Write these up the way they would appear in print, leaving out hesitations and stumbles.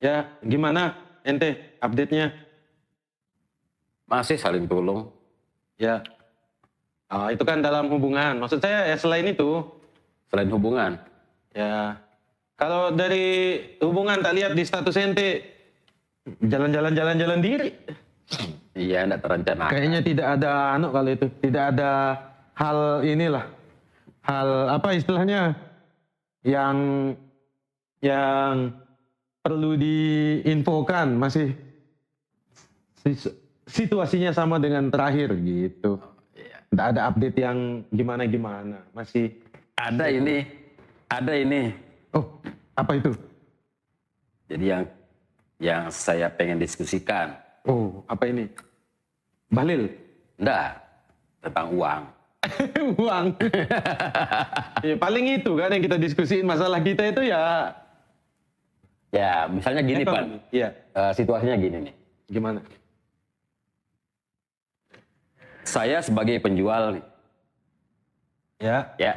Ya, gimana ente update-nya? Masih saling tolong. Ya. Itu kan dalam hubungan. Maksud saya ya selain itu. Selain hubungan. Ya. Kalau dari hubungan tak lihat di status ente jalan-jalan diri. Iya, enggak terencana. Kayaknya tidak ada kalau itu. Tidak ada hal inilah. Hal apa istilahnya? Yang perlu diinfokan, masih situasinya sama dengan terakhir gitu. Tidak ada update yang gimana-gimana, masih ada ini. Oh, apa itu? Jadi yang saya pengen diskusikan. Oh, apa ini? Bahlil? Enggak, tentang uang. Uang. Ya, paling itu kan yang kita diskusiin, masalah kita itu ya. Ya, misalnya gini, Pak. Iya. Situasinya gini nih. Gimana? Saya sebagai penjual nih. Ya. Ya.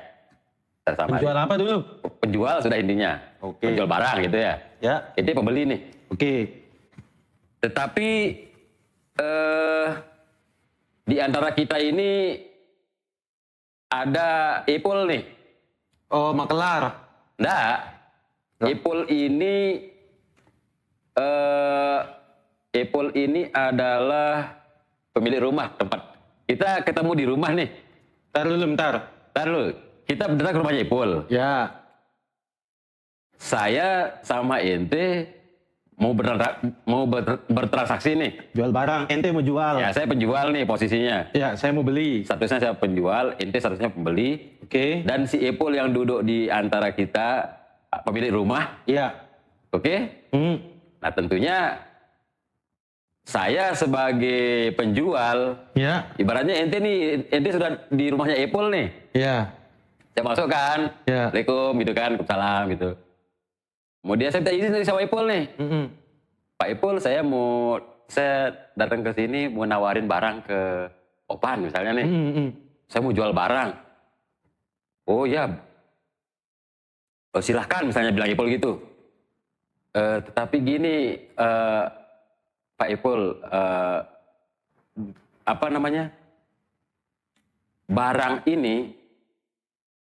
Penjual apa dulu? Penjual sudah intinya. Oke. Penjual barang gitu ya. Ya. Ini pembeli nih. Oke. Tetapi di antara kita ini ada Ipul nih. Oh, makelar. Enggak. Ipul ini adalah pemilik rumah tempat. Kita ketemu di rumah nih. Ntar dulu. Kita datang ke rumahnya Ipul. Ya. Saya sama ente mau bertransaksi nih. Jual barang, ente mau jual. Ya, saya penjual nih posisinya. Ya, saya mau beli. Statusnya saya penjual, ente statusnya pembeli. Oke. Dan si Ipul yang duduk di antara kita pemilik rumah. Iya. Oke? Nah, tentunya saya sebagai penjual, Ya. ibaratnya ente sudah di rumahnya Ipul nih. Ya. Saya masuk kan, Ya. Assalamualaikum gitu kan, salam gitu. Kemudian saya minta izin dari sama Ipul nih. Pak Ipul, saya datang ke sini mau nawarin barang ke Opan misalnya nih. Saya mau jual barang. Oh ya, silahkan misalnya bilang Ipul gitu. Tetapi gini, Pak Ipul, barang ini,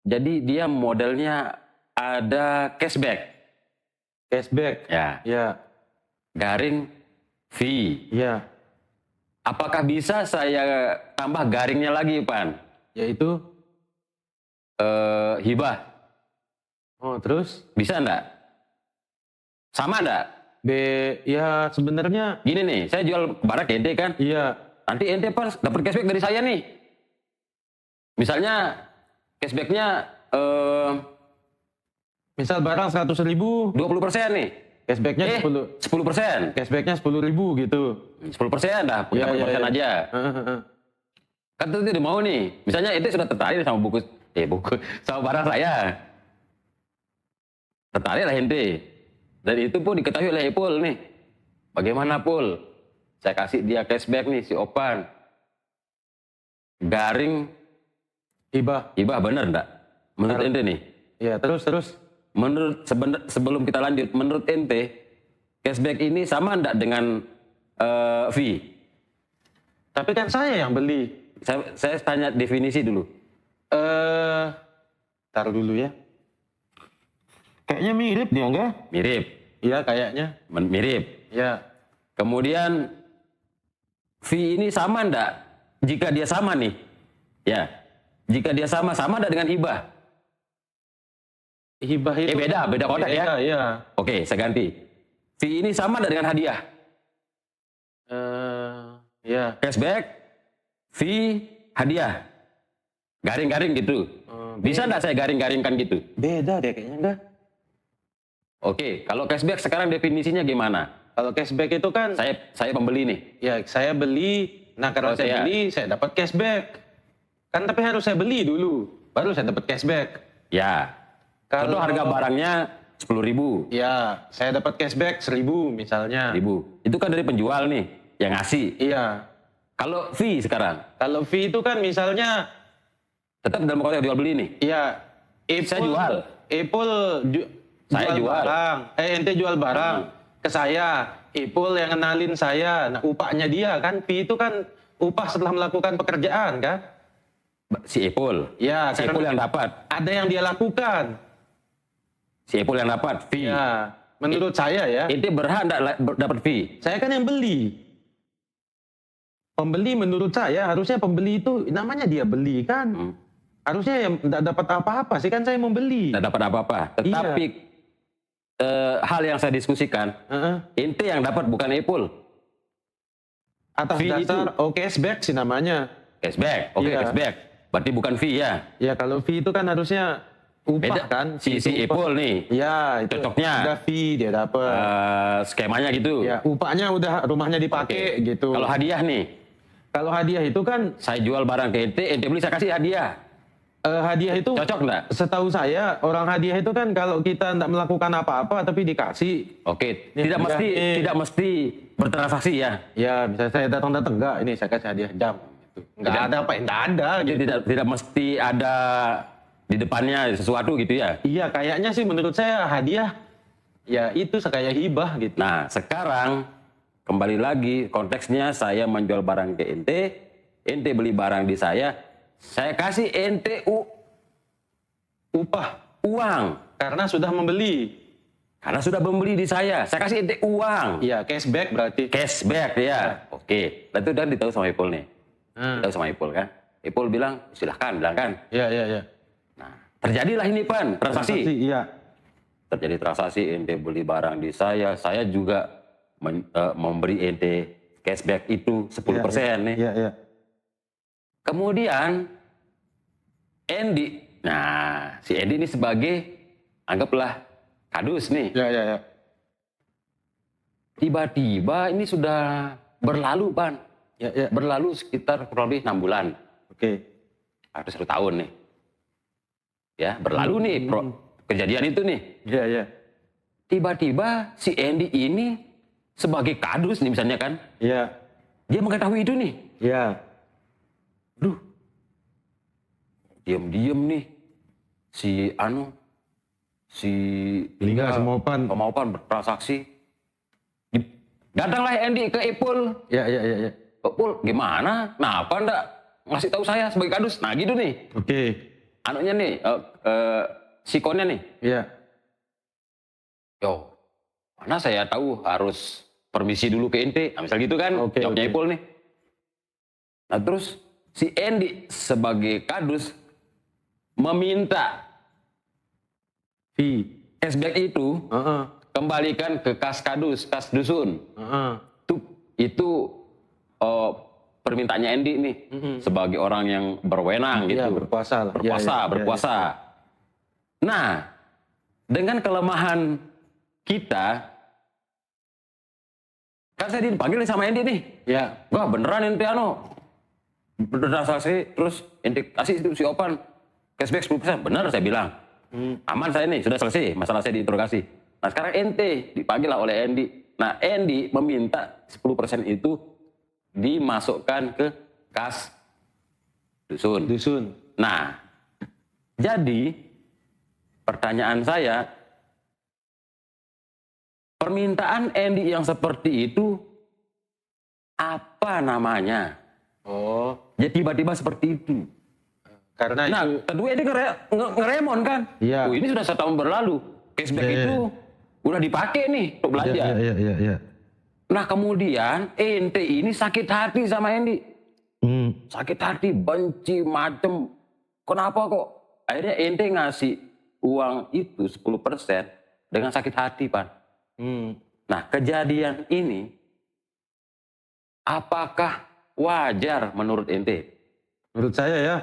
jadi dia modelnya ada cashback. Cashback. Ya. Ya. Garing fee. Ya. Apakah bisa saya tambah garingnya lagi, Pan? Yaitu? Hibah. Oh, terus? Bisa enggak? Sama enggak? Ya sebenarnya gini nih, saya jual barang ke ente kan? Iya. Nanti ente pas dapat cashback dari saya nih. Misalnya cashbacknya misal barang 100.000, 20% nih. Cashbacknya 10%. Cashbacknya 10.000 gitu. 10% dah, punya persen aja. Kan itu dia mau nih. Misalnya ente sudah tertarik sama sama barang saya. Tertarik lah ente. Dan itu pun diketahui oleh Ipul nih. Bagaimana Pul? Saya kasih dia cashback nih si Opan. Garing hibah bener enggak? Menurut ente nih? Ya, terus. Sebelum kita lanjut, menurut ente cashback ini sama enggak dengan fee? Tapi kan saya yang beli. Saya tanya definisi dulu. Taruh dulu ya. Kayaknya mirip dia enggak? Mirip. Iya, kayaknya. Mirip. Ya. Kemudian fee ini sama enggak? Jika dia sama nih. Ya. Jika dia sama enggak dengan hibah? Hibah itu beda kotak ya? Iya. Oke, saya ganti. Fee ini sama enggak dengan hadiah? Ya. Cashback, fee, hadiah. Garing-garing gitu. Bisa enggak saya garing-garingkan gitu? Beda deh kayaknya enggak? Oke, kalau cashback sekarang definisinya gimana? Kalau cashback itu kan saya pembeli nih. Ya, saya beli. Nah, karena saya beli, saya dapat cashback. Kan tapi harus saya beli dulu, baru saya dapat cashback. Ya. Kalau harga barangnya 10.000. Ya, saya dapat cashback 1.000 misalnya. 1.000. Itu kan dari penjual nih yang ngasih. Iya. Kalau fee sekarang? Kalau fee itu kan misalnya tetap dalam konteks jual beli nih. Iya. Saya jual. Ipul saya jual barang. Ente jual barang. ke saya, Ipul yang kenalin saya. Nah, upahnya dia kan, fee itu kan upah setelah melakukan pekerjaan kan? Si Ipul. Ya, Si Ipul yang dapat. ada yang dia lakukan. Si Ipul yang dapat fee. Ya, menurut saya ya. Ente berhak enggak dapat fee? Saya kan yang beli. Pembeli menurut saya harusnya pembeli itu namanya dia beli kan. Harusnya yang tidak dapat apa-apa sih kan saya mau beli. Enggak dapat apa-apa. Tetapi hal yang saya diskusikan, ente yang dapat bukan Ipul. Atas fee dasar cashback sih namanya. Cashback. Oke, Iya. cashback. Berarti bukan fee ya. Ya kalau fee itu kan harusnya upah Beda kan. si Ipul nih. Ya itu Cocoknya. ada fee dia dapat. Skemanya gitu. Ya upahnya udah rumahnya dipakai gitu. Kalau hadiah nih, Kalau hadiah itu kan saya jual barang ke ente beli saya kasih hadiah. hadiah itu Cocok enggak? setahu saya orang hadiah itu kan kalau kita tidak melakukan apa-apa tapi dikasih. Oke, Ini tidak mesti bertransaksi ya. Ya bisa saya datang-datang enggak ini saya kasih hadiah jam. Gitu. Enggak ada apa enggak ada. Jadi Gitu. tidak mesti ada di depannya sesuatu gitu ya. Iya kayaknya sih menurut saya hadiah ya itu kayak hibah gitu. Nah, sekarang kembali lagi konteksnya saya menjual barang ke ente beli barang di saya kasih ente Upah uang karena sudah membeli. karena sudah membeli di saya kasih ente uang. Iya cashback berarti. Cashback ya. Oke, lalu udah ditahu sama Ipul nih. Ditahu sama Ipul kan. Ipul bilang silahkan, bilang kan. Iya. Nah, terjadilah ini transaksi. Iya. Terjadi transaksi ente beli barang di saya juga memberi ente cashback itu 10% nih. Iya. Kemudian Andy, nah si Andy ini sebagai anggaplah kadus nih. Iya. Tiba-tiba ini sudah berlalu Pan. Iya. Berlalu sekitar kurang lebih 6 bulan. Oke. Atau 1 tahun nih. Ya berlalu nih kejadian itu nih. Iya. Tiba-tiba si Andy ini sebagai kadus nih misalnya kan. Iya. Dia mengetahui itu nih. Iya. Duh, diam-diam nih si Liga sama Opan. bertransaksi. Datanglah Andy ke Ipul. Iya. Ipul, gimana? Kenapa ndak ngasih tahu saya sebagai kadus? Nah gitu nih. Oke. Anunya nih, sikonnya nih. Iya. Yo, mana saya tahu harus permisi dulu ke ente. Nah, misal gitu kan, Oke. jawabnya Ipul nih. Nah terus si Andy sebagai kadus meminta Fee. cashback itu kembalikan ke kas dusun. Itu permintaannya Andy nih sebagai orang yang berwenang gitu. Iya, berkuasa lah. Berkuasa. Nah, dengan kelemahan kita, kan saya dipanggil sama Andy nih. Iya. Wah beneran ente berdasarkan terus ente kasih itu si Opan cashback 10%. Bener saya bilang. Aman saya nih, sudah selesai masalah saya diinterogasi. Nah sekarang ente dipanggil lah oleh Andy. Nah Andy meminta 10% itu dimasukkan ke kas dusun. Nah jadi pertanyaan saya, permintaan Andy yang seperti itu apa namanya? Oh, Jadi tiba-tiba seperti itu. karena Nah, kedua ini ngeremon kan? Iya. Oh, ini sudah 1 tahun berlalu. Cashback Iya. itu udah dipakai nih untuk belanja. Iya. Nah, kemudian ente ini sakit hati sama Andy. Sakit hati, benci, macem. Kenapa kok? Akhirnya ente ngasih uang itu 10% dengan sakit hati, Pan. Nah, kejadian ini apakah wajar menurut ente? Menurut saya ya,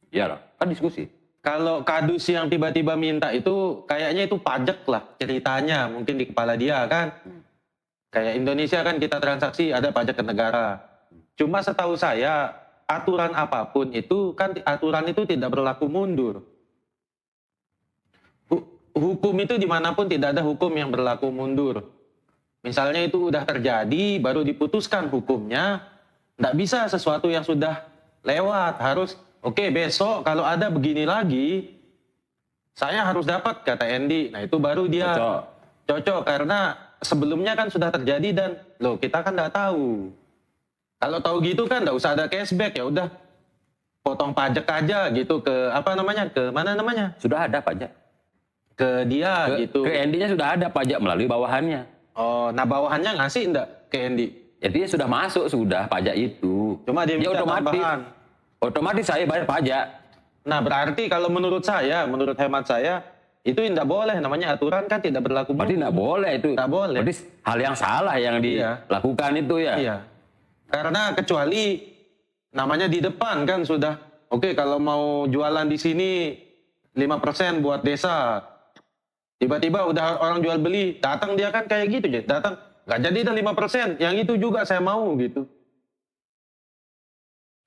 Ya, kan diskusi. kalau kadus yang tiba-tiba minta itu kayaknya itu pajak lah ceritanya, mungkin di kepala dia kan. Kayak Indonesia kan kita transaksi ada pajak ke negara. Cuma setahu saya aturan apapun itu kan aturan itu tidak berlaku mundur. Hukum itu dimanapun tidak ada hukum yang berlaku mundur. Misalnya itu udah terjadi baru diputuskan hukumnya, nggak bisa sesuatu yang sudah lewat harus oke, besok kalau ada begini lagi, saya harus dapat kata Andy. Nah itu baru dia cocok karena sebelumnya kan sudah terjadi dan loh kita kan nggak tahu. Kalau tahu gitu kan nggak usah ada cashback, ya udah potong pajak aja gitu ke apa namanya, ke mana namanya, Sudah ada pajak. ke dia gitu. Ke Andy-nya sudah ada pajak melalui bawahannya. Oh, nah bawahannya ngasih enggak ke Andy? Jadi sudah masuk sudah pajak itu. Cuma dia minta tambahan. Otomatis saya bayar pajak. Nah berarti kalau menurut saya, menurut hemat saya, itu tidak boleh, namanya aturan kan tidak berlaku. Berarti tidak boleh itu. Tidak boleh. Berarti hal yang salah yang Iya. dilakukan itu ya. Iya. Karena kecuali namanya di depan kan sudah, oke kalau mau jualan di sini 5% buat desa. Tiba-tiba udah orang jual beli, datang dia kan kayak gitu aja. Datang, nggak jadi dah 5%, yang itu juga saya mau gitu.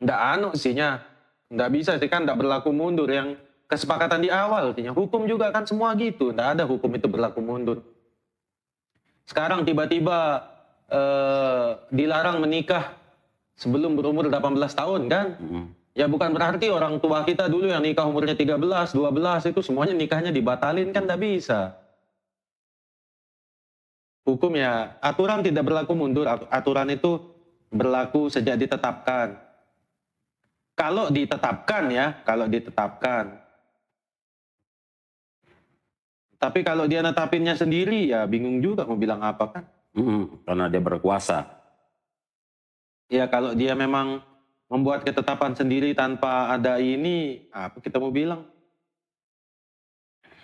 Nggak sinya, nggak bisa sih kan, nggak berlaku mundur yang kesepakatan di awal. Hukum juga kan semua gitu, nggak ada hukum itu berlaku mundur. Sekarang tiba-tiba dilarang menikah sebelum berumur 18 tahun kan? Ya bukan berarti orang tua kita dulu yang nikah umurnya 13, 12 itu semuanya nikahnya dibatalin kan, nggak bisa. Hukum ya, aturan tidak berlaku mundur, aturan itu berlaku sejak ditetapkan. Kalau ditetapkan ya, kalau ditetapkan. Tapi kalau dia netapinnya sendiri ya bingung juga mau bilang apa kan. Karena dia berkuasa. Ya kalau dia memang membuat ketetapan sendiri tanpa ada ini, apa kita mau bilang?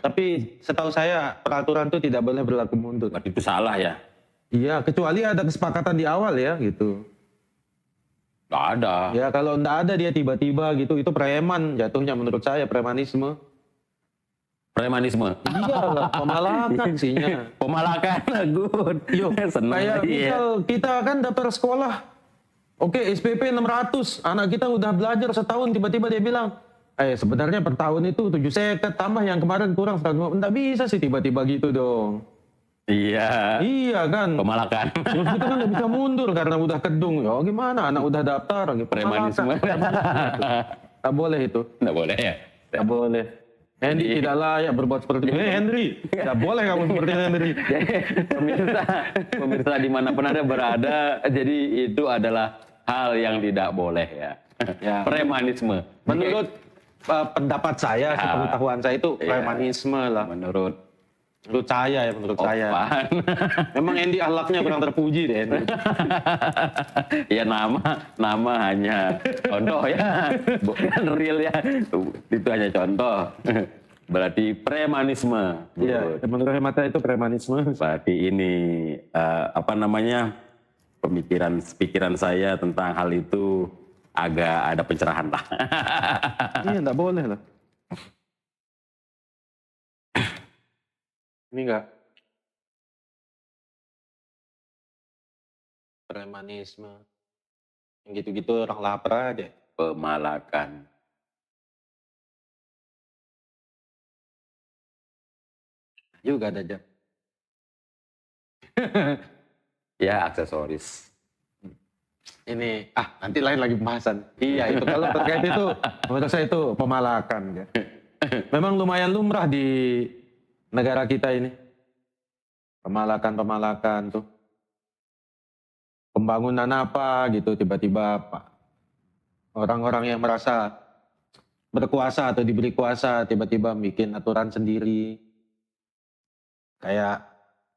Tapi setahu saya peraturan itu tidak boleh berlaku mundur. Berarti itu salah ya? Iya, kecuali ada kesepakatan di awal ya gitu. Nggak ada. Ya kalau nggak ada dia tiba-tiba gitu, itu preman jatuhnya menurut saya, premanisme. Premanisme. Iya lah, pemalakan sihnya. Pemalakan, good. Yo, kayak misal kita kan daftar sekolah, oke SPP 600, anak kita udah belajar setahun, tiba-tiba dia bilang, sebenarnya per tahun itu 7 seket, tambah yang kemarin kurang 150. Nggak bisa sih tiba-tiba gitu dong. Iya. Iya kan. Pemalakan. Terus kita kan nggak bisa mundur karena udah kedung. Ya gimana, anak udah daftar. Premanisme. Nggak boleh itu. Nggak boleh ya? Nggak boleh. Henry tidak layak berbuat seperti itu. Henry, tidak boleh kamu seperti Henry. Pemirsa dimanapun Anda berada, jadi itu adalah hal yang tidak boleh ya. Ya. Premanisme. Menurut pendapat saya, sepengetahuan saya itu premanisme lah. Menurut saya ya, menurut saya. Memang Andy akhlaknya kurang terpuji deh. Andy. Ya nama hanya contoh ya, bukan real ya. Itu hanya contoh. Berarti premanisme. Iya, menurut hemat saya itu premanisme. Berarti ini pikiran saya tentang hal itu agak ada pencerahan lah. Iya, enggak boleh lah. Ini enggak. Premanisme. Yang gitu-gitu orang lapar aja. Pemalakan. Juga ada jam. Ya aksesoris. Ini nanti lain lagi pembahasan. Iya itu kalau terkait itu menurut saya itu pemalakan ya. Memang lumayan lumrah di negara kita ini. Pemalakan tuh. Pembangunan apa gitu tiba-tiba orang-orang yang merasa berkuasa atau diberi kuasa tiba-tiba bikin aturan sendiri. Kayak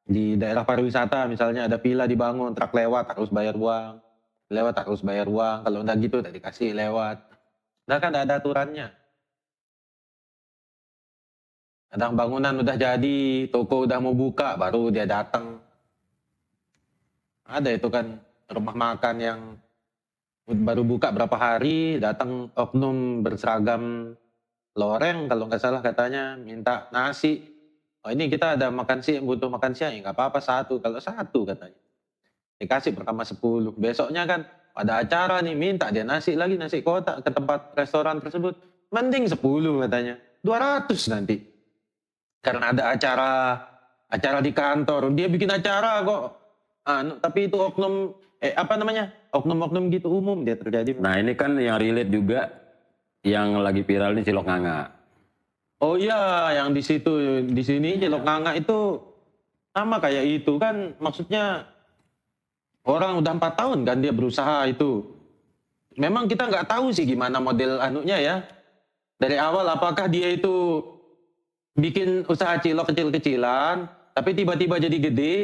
di daerah pariwisata misalnya ada villa dibangun, truk lewat harus bayar uang. Kalau enggak gitu udah dikasih lewat. Nah kan ada aturannya. Kadang bangunan udah jadi, toko udah mau buka, baru dia datang. Ada itu kan rumah makan yang baru buka berapa hari, datang oknum berseragam loreng kalau nggak salah katanya, minta nasi. Oh ini kita ada makan siang, butuh makan siang, ya nggak apa-apa satu, kalau satu katanya. Dikasih pertama 10, besoknya kan ada acara nih, minta dia nasi lagi, nasi kotak ke tempat restoran tersebut. Mending 10 katanya, 200 nanti. Karena ada acara di kantor, dia bikin acara kok. Tapi itu oknum, oknum-oknum gitu umum dia terjadi. Nah ini kan yang relate juga, yang lagi viral ini Cilok Nganga. Oh iya, yang di sini Cilok Nganga itu Sama kayak itu kan, maksudnya orang udah 4 tahun kan dia berusaha itu. Memang kita nggak tahu sih gimana model anunya ya. Dari awal apakah dia itu bikin usaha cilok kecil-kecilan, tapi tiba-tiba jadi gede.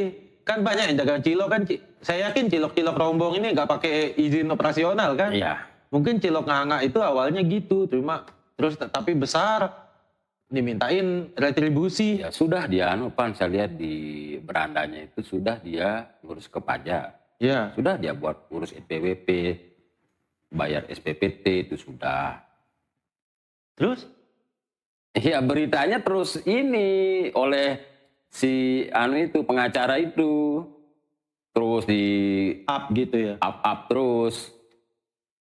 Kan banyak yang dagang cilok kan. Saya yakin cilok-cilok rombong ini nggak pakai izin operasional kan. Iya. Mungkin cilok nganga itu awalnya gitu, terus tapi besar, dimintain retribusi. Ya sudah dia Pan, saya lihat di berandanya itu sudah dia ngurus ke pajak. Ya, Sudah dia buat urus NPWP, bayar SPPT itu sudah. terus? Ya beritanya terus ini oleh si itu pengacara itu terus di Up gitu ya. up terus.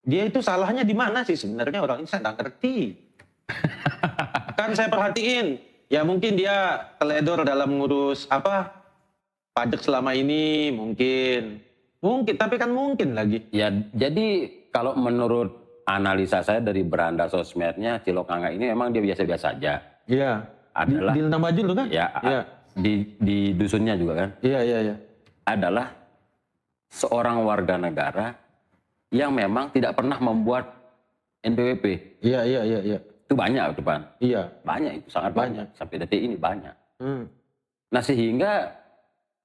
Dia itu salahnya di mana sih sebenarnya, orang ini saya nggak ngerti. Kan saya perhatiin, ya mungkin dia teledor dalam ngurus pajak selama ini mungkin, tapi kan mungkin lagi. Ya jadi kalau menurut analisa saya dari beranda sosmednya Cilok Nganga ini memang dia biasa-biasa aja. Iya. Adalah Di Lentang Baju kan? ya Iya. di dusunnya juga kan Iya. adalah seorang warga negara yang memang tidak pernah membuat NPWP. Iya. Itu banyak depan. Iya. Banyak itu sangat banyak. Sampai detik ini banyak. Hmm. Nah sehingga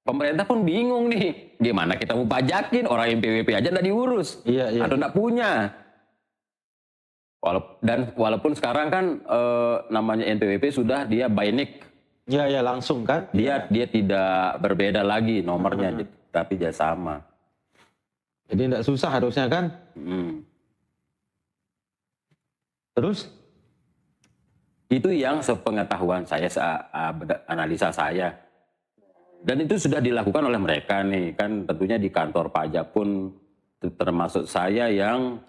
pemerintah pun bingung nih. Gimana kita mau pajakin orang NPWP aja nggak diurus. Iya. Atau nggak punya. Walaupun sekarang kan namanya NPWP sudah dia by nick. Iya langsung kan? Dia tidak berbeda lagi nomornya. Tapi dia sama. Jadi tidak susah harusnya kan? Terus? Itu yang sepengetahuan saya, analisa saya. Dan itu sudah dilakukan oleh mereka nih. Kan tentunya di kantor pajak pun termasuk saya yang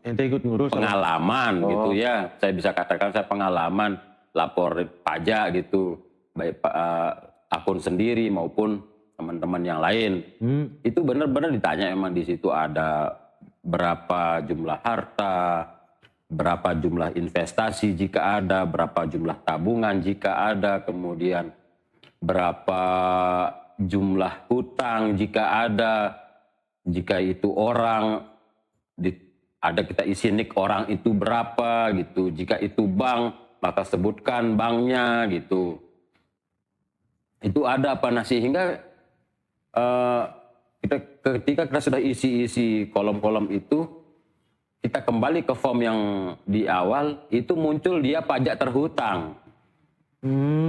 Ente ikut ngurus? pengalaman gitu ya. Saya bisa katakan saya pengalaman lapor pajak gitu. Baik akun sendiri maupun teman-teman yang lain. Itu benar-benar ditanya emang di situ ada berapa jumlah harta, berapa jumlah investasi jika ada, berapa jumlah tabungan jika ada, kemudian berapa jumlah hutang jika ada, jika itu orang, ada kita isi nik orang itu berapa gitu, jika itu bank maka sebutkan banknya gitu. Itu ada apa, nah sehingga ketika kita sudah isi kolom-kolom itu, kita kembali ke form yang di awal, itu muncul dia pajak terhutang.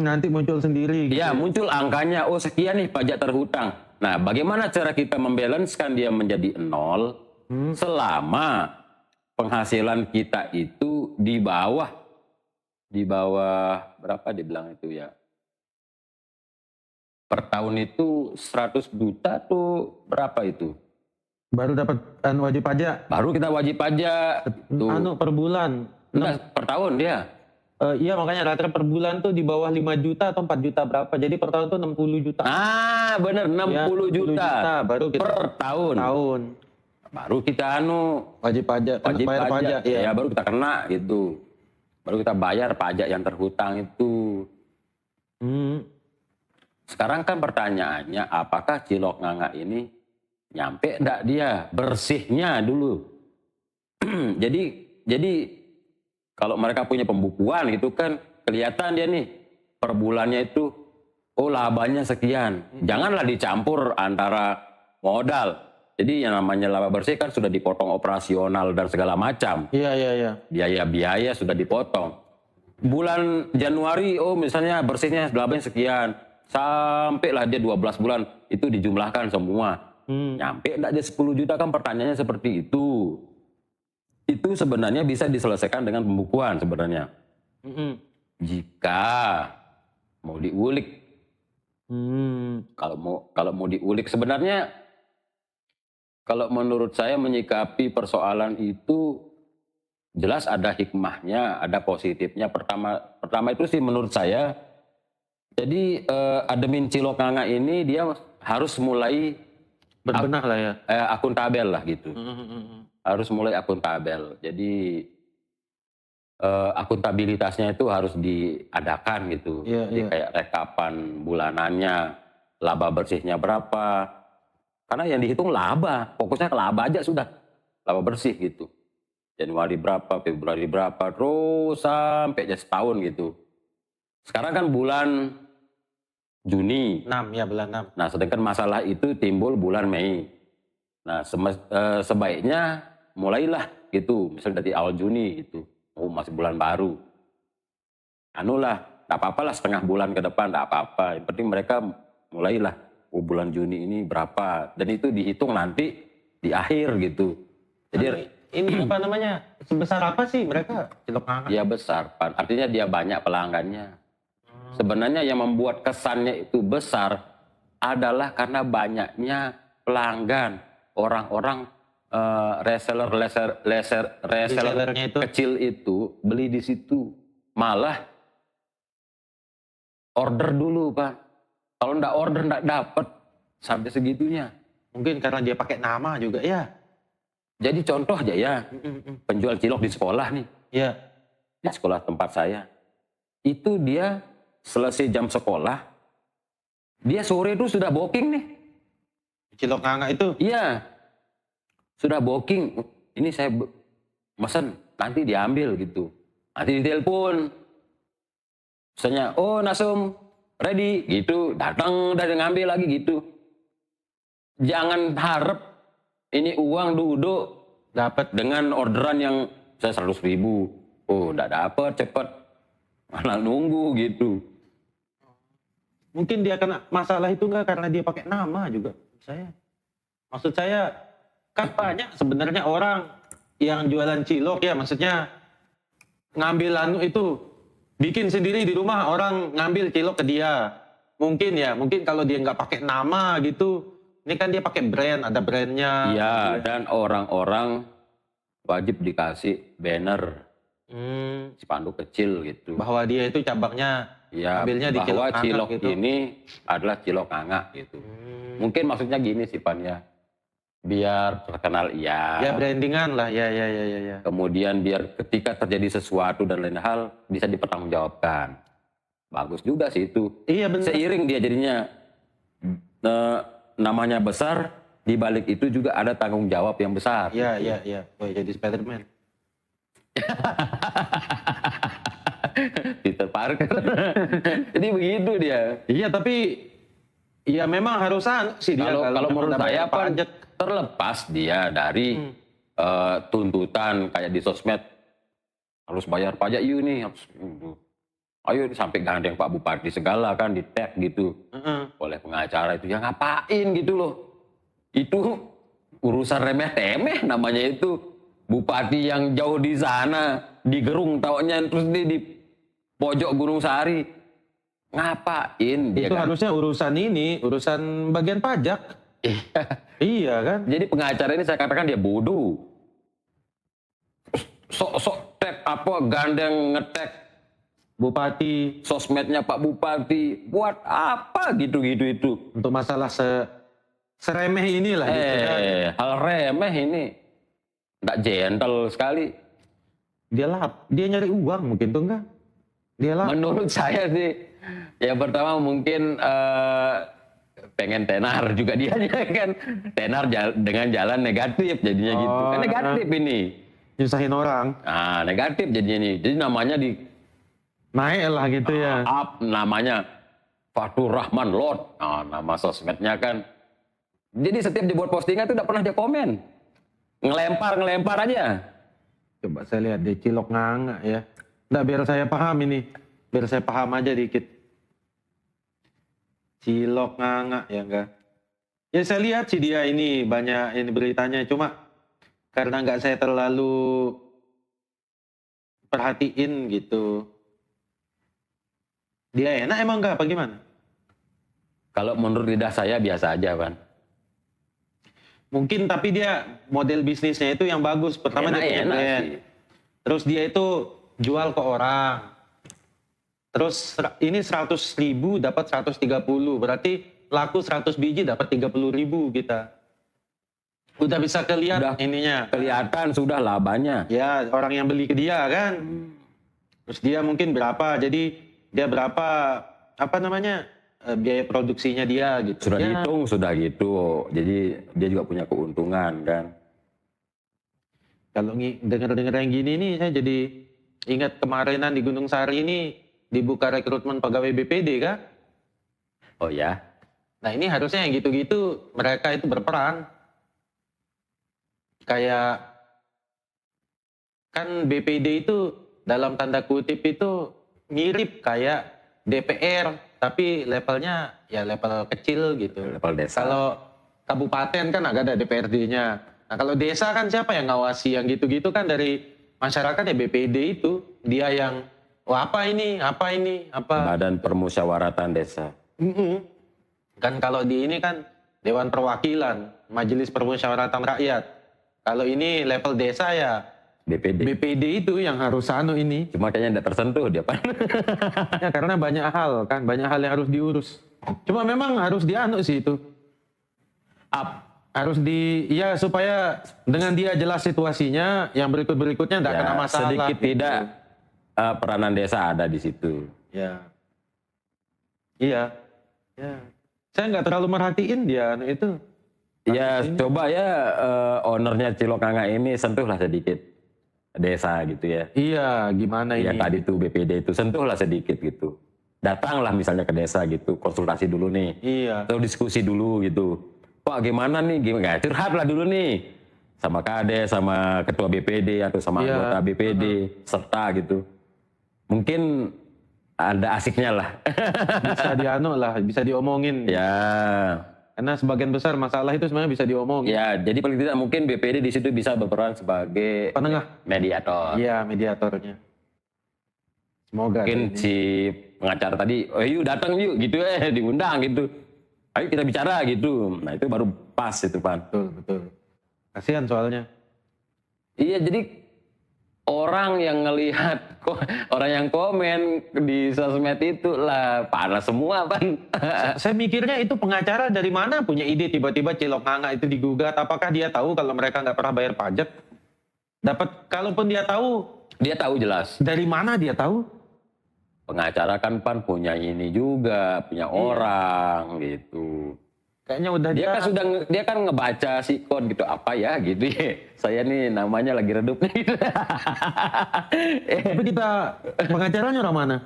Nanti muncul sendiri gitu. Ya, muncul angkanya, oh sekian nih pajak terhutang. Nah, bagaimana cara kita membalancekan dia menjadi 0 selama penghasilan kita itu di bawah berapa dibilang itu ya? Per tahun itu 100 juta tuh berapa itu? Baru dapat wajib pajak. Baru kita wajib pajak. Per bulan. Enggak, per tahun dia. Iya makanya rata-rata per bulan tuh di bawah 5 juta atau 4 juta berapa. Jadi per tahun tuh 60 juta. Ah bener, 60 Ya, juta. Baru kita Per tahun. Baru kita wajib pajak. bayar pajak. Ya baru kita kena gitu. Baru kita bayar pajak yang terhutang itu. Sekarang kan pertanyaannya, apakah Cilok Nganga ini nyampe enggak dia bersihnya dulu? jadi kalau mereka punya pembukuan gitu kan kelihatan dia nih per bulannya itu oh labanya sekian. Janganlah dicampur antara modal. Jadi yang namanya laba bersih kan sudah dipotong operasional dan segala macam. Iya. Biaya-biaya sudah dipotong. Bulan Januari oh misalnya bersihnya labanya sekian. Sampailah dia 12 bulan itu dijumlahkan semua. Nyampe enggak dia 10 juta kan pertanyaannya seperti itu. Itu sebenarnya bisa diselesaikan dengan pembukuan sebenarnya. Jika mau diulik. Kalau mau diulik sebenarnya kalau menurut saya menyikapi persoalan itu jelas ada hikmahnya, ada positifnya. Pertama itu sih menurut saya jadi admin Cilok Nganga ini dia harus mulai berbenah lah ya. Akuntabel lah gitu. Harus mulai akuntabel. Jadi akuntabilitasnya itu harus diadakan gitu. Iya, Jadi iya. kayak rekapan bulanannya, laba bersihnya berapa. Karena yang dihitung laba, fokusnya ke laba aja sudah. Laba bersih gitu. Januari berapa, Februari berapa, terus sampai aja setahun gitu. Sekarang kan bulan Juni. 6 ya, bulan 6. Nah, sedangkan masalah itu timbul bulan Mei. Nah, sebaiknya mulailah gitu, misalnya dari awal Juni gitu. Oh, masih bulan baru. Anulah, nggak apa-apa lah setengah bulan ke depan, nggak apa-apa. Yang penting mereka mulailah, oh bulan Juni ini berapa. Dan itu dihitung nanti di akhir gitu. Jadi Ini apa namanya? Sebesar apa sih mereka cilok nganga? dia besar, Pan. Artinya dia banyak pelanggannya. Sebenarnya yang membuat kesannya itu besar adalah karena banyaknya pelanggan. Orang-orang reseller Resellernya itu. kecil itu beli di situ. Malah order dulu, Pak. Kalau nggak order nggak dapet sampai segitunya. Mungkin karena dia pakai nama juga ya. Jadi contoh aja ya, penjual cilok di sekolah nih, Iya. di sekolah tempat saya. Itu dia selesai jam sekolah, dia sore itu sudah booking nih. Cilok nganga itu. Iya, sudah booking. Ini saya mesen, nanti diambil gitu. Nanti ditelepon. Misalnya, oh Nasum, ready gitu. Datang dan ngambil lagi gitu. Jangan harap ini uang duduk Dapat. dengan orderan yang saya 100.000. Oh, udah dapet cepet. Malah nunggu gitu. Mungkin dia kena masalah itu enggak karena dia pakai nama juga. Maksud saya kan banyak sebenarnya orang yang jualan cilok ya, maksudnya ngambil anu itu bikin sendiri di rumah, orang ngambil cilok ke dia. Mungkin kalau dia nggak pakai nama gitu, ini kan dia pakai brand, ada brandnya. Iya, dan orang-orang wajib dikasih banner, spanduk kecil gitu. Bahwa dia itu cabangnya Ya, ambilnya di bahwa Cilok Nganga cilok gitu. ini adalah cilok nganga gitu. Mungkin maksudnya gini sih Pan ya, biar terkenal Ya iya. brandingan lah, ya. Kemudian biar ketika terjadi sesuatu dan lain hal bisa dipertanggungjawabkan. Bagus juga sih itu. Iya benar. Seiring dia jadinya namanya besar, di balik itu juga ada tanggung jawab yang besar. Iya. Oh, jadi Spiderman. Peter Parker. Jadi begitu dia. Iya tapi ya memang harusan sih dia Kalau menurut dapat saya Pan, pajak. terlepas dia dari tuntutan kayak di sosmed harus bayar pajak yuk nih, harus ayo sampai gandeng Pak Bupati segala kan di tag gitu oleh pengacara itu, ya ngapain gitu loh, itu urusan remeh temeh namanya itu. Bupati yang jauh di sana di Gerung taunya, terus di pojok Gunung Sahari, ngapain dia Itu kan? harusnya urusan bagian pajak. Iya kan? Jadi pengacara ini saya katakan dia bodoh. Sok-sok tag apa, gandeng ngetek Bupati sosmednya Pak Bupati. Buat apa gitu-gitu itu? untuk masalah seremeh inilah gitu kan. Hal remeh ini. Nggak gentle sekali. Dia nyari uang mungkin tuh enggak? Dia lah. Menurut saya sih, yang pertama mungkin pengen tenar juga dia kan. Tenar dengan jalan negatif jadinya gitu. Kan negatif ini. Nyusahin orang. Nah, negatif jadinya nih. Jadi namanya di Naik lah gitu ya. up namanya Fatur Rahman Lot. Nah, nama sosmednya kan. Jadi setiap dibuat postingan itu udah pernah dia komen. Ngelempar aja. Coba saya lihat di Cilok Nganga ya. Nggak, biar saya paham ini. Biar saya paham aja dikit. Cilok Nganga ya enggak. Ya saya lihat sih dia ini banyak ini beritanya. Cuma karena nggak saya terlalu perhatiin gitu. Dia enak emang nggak apa gimana? Kalau menurut lidah saya biasa aja, Pan. Mungkin tapi dia model bisnisnya itu yang bagus. Pertama dia punya Enak brand. sih. Terus dia itu jual ke orang. Terus ini 100.000 dapat 130. Berarti laku 100 biji dapat 30.000 kita. Udah bisa kelihatan Udah ininya. kelihatan sudah labanya. Ya orang yang beli ke dia kan. Terus dia mungkin berapa, jadi dia berapa biaya produksinya dia gitu. Sudah Ya, dihitung, sudah gitu. Jadi dia juga punya keuntungan kan. kalau denger-denger yang gini nih saya jadi ingat kemarinan di Gunung Sari ini dibuka rekrutmen pegawai BPD kan. Oh ya, Nah ini harusnya yang gitu-gitu mereka itu berperan. Kayak kan BPD itu dalam tanda kutip itu mirip kayak DPR tapi levelnya ya level kecil gitu. level desa. Kalau kabupaten kan agak ada DPRD-nya. Nah kalau desa kan siapa yang ngawasi yang gitu-gitu kan dari masyarakat ya BPD itu. Dia yang apa ini. Badan Permusyawaratan Desa. Mm-mm. Kan kalau di ini kan Dewan Perwakilan, Majelis Permusyawaratan Rakyat. Kalau ini level desa ya BPD. BPD itu yang harus ini. Cuma kayaknya tidak tersentuh dia Pan. Ya karena banyak hal yang harus diurus. Cuma memang harus sih itu. Harus ya supaya dengan dia jelas situasinya, yang berikutnya tidak kena masalah. Sedikit gitu. tidak peranan desa ada di situ. Ya. Iya. Ya. Saya nggak terlalu merhatiin dia itu. Ya coba ya ownernya Cilokanga ini sentuhlah sedikit desa gitu ya. Iya, gimana ini? Yang tadi tuh BPD itu sentuhlah sedikit gitu. Datanglah misalnya ke desa gitu, konsultasi dulu nih. Iya. Atau diskusi dulu gitu. Pak gimana nih? Gimana? Curhatlah dulu nih. Sama Kades, sama ketua BPD atau sama anggota BPD, serta gitu. Mungkin ada asiknya lah. Bisa diomongin. Ya. Karena sebagian besar masalah itu sebenarnya bisa diomongin. Ya, jadi paling tidak mungkin BPD di situ bisa berperan sebagai penengah, mediator. Iya, mediatornya. Semoga. Mungkin si pengacara tadi, oh yuk datang yuk gitu diundang gitu. Ayo kita bicara gitu. Nah itu baru pas itu Pan. Betul. Kasihan soalnya. Iya jadi orang yang ngelihat, orang yang komen di sosmed itu lah panas semua Pan. Saya mikirnya itu pengacara dari mana punya ide tiba-tiba Cilokanga itu digugat. Apakah dia tahu kalau mereka nggak pernah bayar pajak? Kalaupun dia tahu jelas. Dari mana dia tahu? Pengacara kan Pan punya ini juga, punya orang gitu. Kayaknya udah dia kan ngebaca sikon gitu apa ya gitu ya. Saya nih namanya lagi redup nih. Tapi pengacaranya orang mana?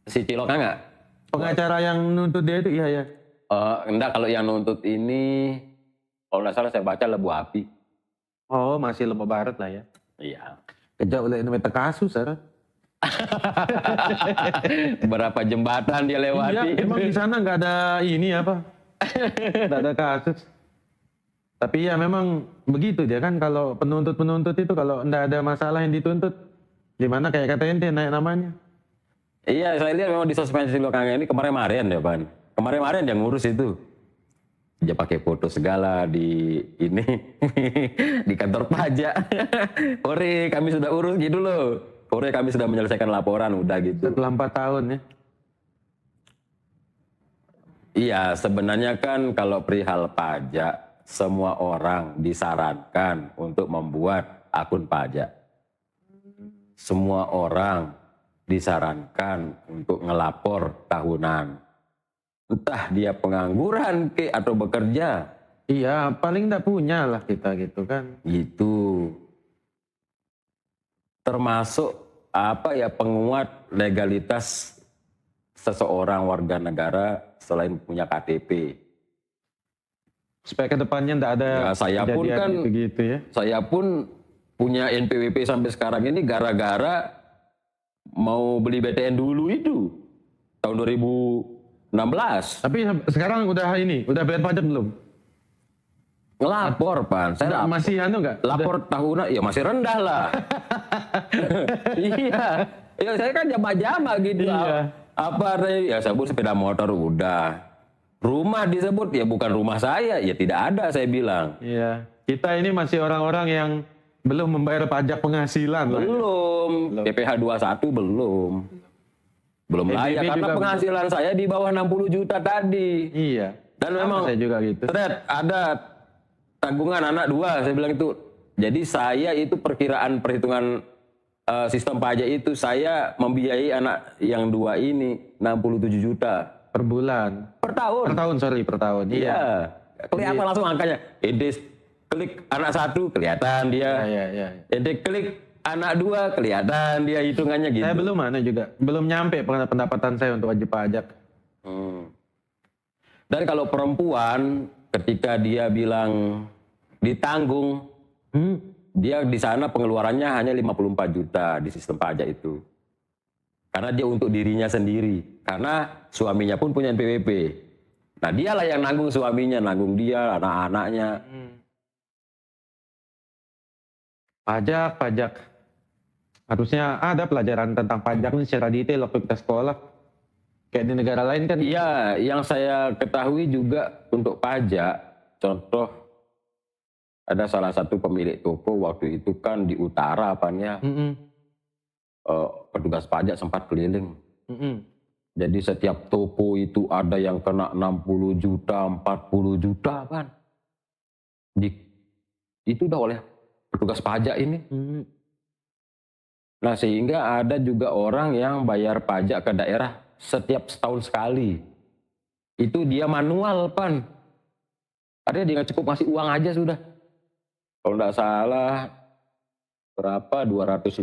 Si Cilokanga. Pengacara yang nuntut dia itu iya. Enggak, kalau yang nuntut ini kalau nggak salah saya baca Lebu Api. Oh, masih Lebak Barat lah ya. Iya. Kejauh oleh ini kasus ya. Berapa jembatan dia lewati. Iya, emang di sana nggak ada ini apa? Nggak ada kasus. Tapi ya memang begitu dia kan, kalau penuntut itu kalau nggak ada masalah yang dituntut, gimana kayak kata ente naik namanya. Iya, saya lihat memang di sosmed Cilokanga ini kemarin-kemarin ya Pan. Kemarin-kemarin yang ngurus itu. Dia pakai foto segala di ini di kantor pajak. Ore kami sudah urus gitu loh. Ore kami sudah menyelesaikan laporan udah gitu. Setelah 4 tahun ya. Iya, sebenarnya kan kalau perihal pajak semua orang disarankan untuk membuat akun pajak. Semua orang disarankan untuk ngelapor tahunan. Entah dia pengangguran atau bekerja. Iya, paling enggak punya lah kita gitu kan. Gitu. Termasuk penguat legalitas seseorang warga negara selain punya KTP. Supaya kedepannya enggak ada ya, saya pun kan gitu ya. Saya pun punya NPWP sampai sekarang ini gara-gara mau beli BTN dulu itu tahun 2016. Tapi sekarang udah bayar pajak belum? Ngelapor Pan, saya masih enggak? Lapor tahunan, ya masih rendah lah. Iya, ya saya kan jama-jama gitu. Iya. Ya sebut sepeda motor udah. Rumah disebut ya bukan rumah saya, ya tidak ada saya bilang. Iya, kita ini masih orang-orang yang belum membayar pajak penghasilan. Belum. PPh 21 belum. Belum layak karena penghasilan saya di bawah 60 juta tadi. Iya. Dan memang saya juga gitu. Ada tanggungan anak 2, saya bilang itu. Jadi saya itu perkiraan perhitungan sistem pajak itu saya membiayai anak yang 2 ini 67 juta Per bulan. per tahun. Per tahun. Iya. Iya. Kelihatan langsung angkanya. Ente klik anak 1 kelihatan dia. Iya. Ente klik anak 2 kelihatan dia hitungannya gitu. Saya belum nyampe pendapatan saya untuk wajib pajak. Dan kalau perempuan ketika dia bilang ditanggung, dia di sana pengeluarannya hanya 54 juta di sistem pajak itu. Karena dia untuk dirinya sendiri. Karena suaminya pun punya NPWP. Nah dialah yang nanggung suaminya, nanggung dia, anak-anaknya. Pajak. Harusnya ada pelajaran tentang pajak ini secara detail waktu kita sekolah. Kayak di negara lain kan. Iya, yang saya ketahui juga untuk pajak, contoh ada salah satu pemilik toko waktu itu kan di utara apanya, petugas pajak sempat keliling. Jadi setiap toko itu ada yang kena 60 juta, 40 juta kan. Itu udah oleh petugas pajak ini. Nah sehingga ada juga orang yang bayar pajak ke daerah setiap setahun sekali. Itu dia manual pan. Artinya dia nggak cukup ngasih uang aja sudah. Kalau nggak salah berapa 250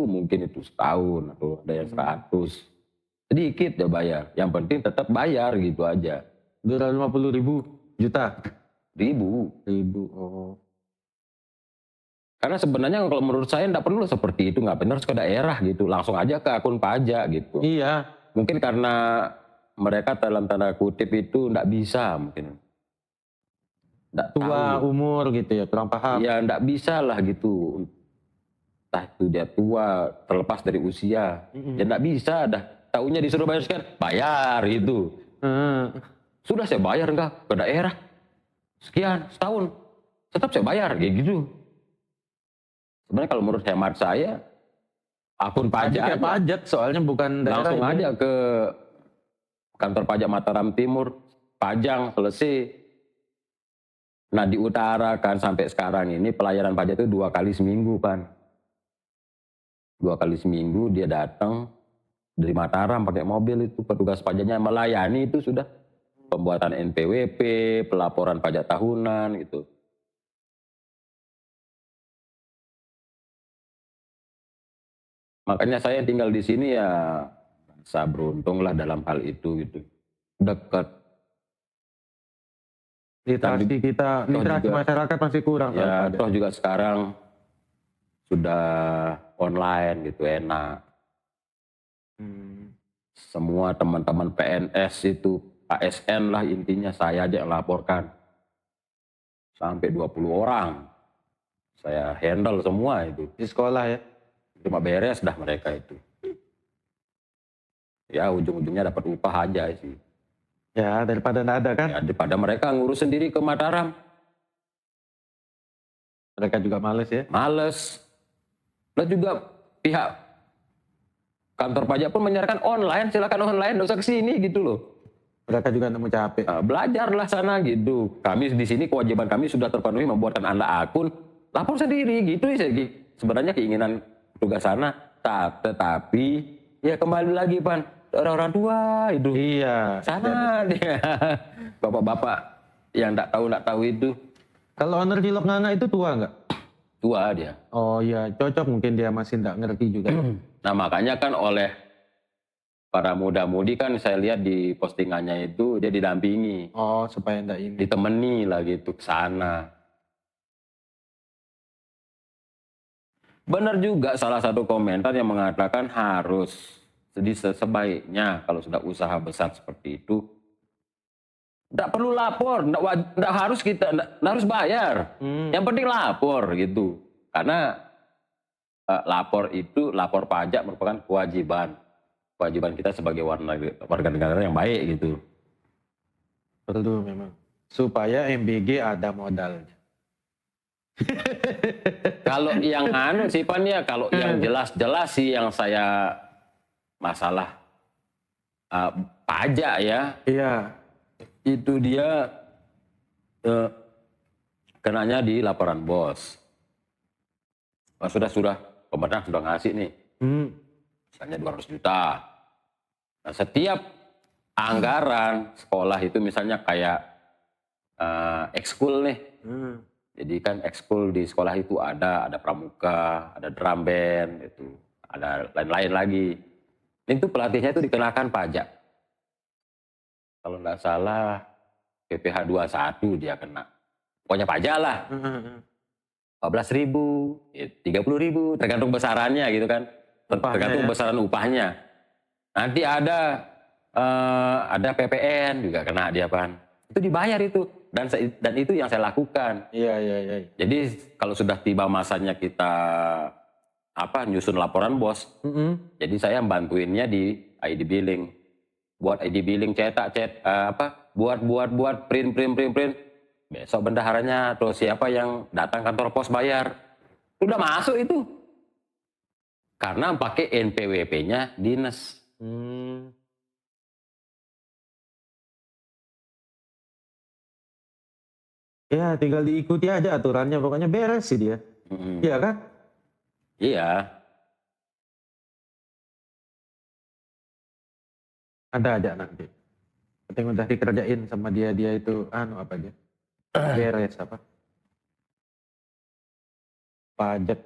mungkin itu setahun atau ada yang 100. Sedikit dia bayar. Yang penting tetap bayar gitu aja. 250 juta. Ribu. Oh. Karena sebenarnya kalau menurut saya nggak perlu seperti itu, nggak benar ke daerah gitu, langsung aja ke akun pajak gitu. Iya. Mungkin karena mereka dalam tanda kutip itu nggak bisa mungkin. Nggak Tua tahu. umur gitu ya, kurang paham. Ya nggak bisa lah gitu. Entah itu dia tua, terlepas dari usia. Ya nggak bisa dah. Taunya disuruh bayar sekian, bayar gitu. Sudah saya bayar enggak ke daerah. Sekian, setahun. Tetap saya bayar, kayak gitu. Sebenarnya kalau menurut hemat saya, akun pajak ya pajak, soalnya bukan daerah. langsung aja ke kantor pajak Mataram Timur, Pajang, selesai. Nah di utara kan sampai sekarang ini pelayanan pajak itu 2 kali seminggu kan. 2 kali seminggu dia datang dari Mataram pakai mobil itu, petugas pajaknya melayani itu sudah. Pembuatan NPWP, pelaporan pajak tahunan gitu. Makanya saya tinggal di sini ya saya beruntung lah dalam hal itu gitu. Dekat. Literasi kita, literasi masyarakat masih kurang. Ya, toh juga sekarang sudah online gitu, enak. Semua teman-teman PNS itu, ASN lah intinya, saya aja yang laporkan. Sampai 20 orang. Saya handle semua itu. Di sekolah ya? Cuma beres dah mereka itu. Ya ujung-ujungnya dapat upah aja sih. Ya daripada nggak ada kan? Ya, daripada mereka ngurus sendiri ke Mataram. Mereka juga males ya? Males. Dan juga pihak kantor pajak pun menyarankan online, silakan online, nggak usah kesini gitu loh. Mereka juga nemu capek. Nah, belajarlah sana gitu. Kami di sini kewajiban kami sudah terpenuhi membuatkan Anda akun, lapor sendiri gitu ya. Sebenarnya keinginan tugas sana, tetapi ya kembali lagi pan orang-orang tua itu. Iya. Sana dia bapak-bapak yang nggak tahu itu. Kalau owner Cilok Nganga itu tua nggak? Tua dia. Oh iya, cocok mungkin dia masih nggak ngerti juga. Nah makanya kan oleh para muda-mudi kan saya lihat di postingannya itu dia didampingi. Oh supaya nggak ini. Ditemani lah gitu ke sana. Benar juga salah satu komentar yang mengatakan harus, jadi sebaiknya kalau sudah usaha besar seperti itu, tidak perlu lapor, tidak harus kita, tidak harus bayar. Yang penting lapor gitu. Karena lapor pajak merupakan kewajiban kita sebagai warga negara yang baik gitu. Perlu memang. Supaya MBG ada modalnya. Kalau yang sih Pan ya, kalau yang jelas-jelas sih yang saya masalah pajak ya. Iya. Itu dia kenanya di laporan bos. Sudah pemerintah sudah ngasih nih, misalnya 200 juta. Nah, setiap anggaran sekolah itu misalnya kayak ekskul nih. Jadi kan ekskul di sekolah itu ada pramuka, ada drum band, itu ada lain-lain lagi. Itu pelatihnya itu dikenakan pajak. Kalau nggak salah PPh 21 dia kena. Pokoknya pajak lah. 14.000, 30.000, tergantung besarannya gitu kan. Tergantung besaran upahnya. Nanti ada PPN juga kena dia kan. Itu dibayar itu dan itu yang saya lakukan. Iya. Jadi kalau sudah tiba masanya kita nyusun laporan bos, jadi saya bantuinnya di ID billing, buat ID billing, buat print. Besok bendaharanya atau siapa yang datang kantor pos bayar, udah masuk itu. Karena pakai NPWP-nya dinas. Ya, tinggal diikuti aja aturannya, pokoknya beres sih dia. Iya kan? Iya. Ada aja nanti. Penting udah dikerjain sama dia itu apa dia? Beres apa? Pajak.